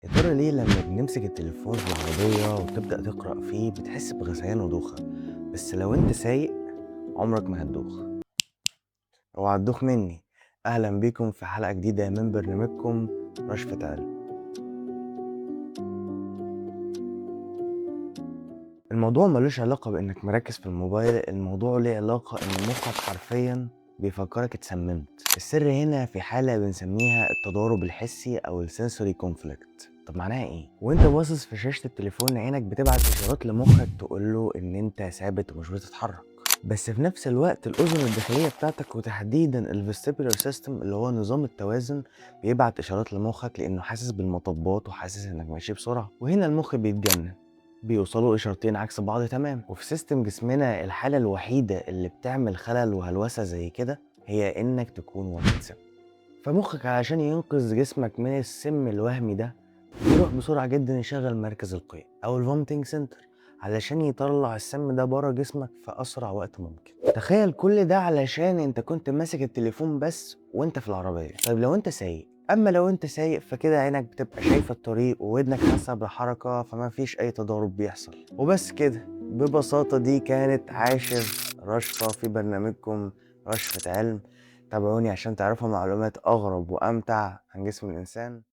يا ترى ليه لما بنمسك التليفون في العربية وتبدأ تقرأ فيه بتحس بغثيان ودوخة؟ بس لو انت سايق عمرك ما هتدوخ. اوعى تدوخ مني. اهلا بيكم في حلقة جديدة من برنامجكم رشفة علم. الموضوع ملوش علاقة بانك مركز في الموبايل، الموضوع ليه علاقة ان مخك حرفيا بيفكرك اتسممت. السر هنا في حالة بنسميها التضارب الحسي او السنسوري كونفليكت. طب معناها ايه؟ وانت باصص في شاشة التليفون عينك بتبعت اشارات لمخك تقوله ان انت ثابت ومش بتتحرك، بس في نفس الوقت الاذن الداخلية بتاعتك وتحديدا الفيستيبولار سيستم اللي هو نظام التوازن بيبعت اشارات لمخك لانه حاسس بالمطبات وحاسس انك ماشي بسرعة، وهنا المخ بيتجنن. بيوصلوا إشارتين عكس بعض تمام. وفي سيستم جسمنا الحالة الوحيدة اللي بتعمل خلل وهلوسة زي كده هي إنك تكون واخد سم. فمخك علشان ينقذ جسمك من السم الوهمي ده بيروح بسرعة جدا يشغل مركز القيء أو الفومتنج سنتر علشان يطلع السم ده بره جسمك في أسرع وقت ممكن. تخيل كل ده علشان انت كنت ماسك التليفون بس وانت في العربية. طيب لو انت سايق، اما لو انت سايق فكده عينك بتبقى شايفة الطريق وودنك حاسة بالحركة، فما فيش اي تضارب بيحصل. وبس كده. ببساطة دي كانت عاشر رشفة في برنامجكم رشفة علم. تابعوني عشان تعرفوا معلومات اغرب وامتع عن جسم الانسان.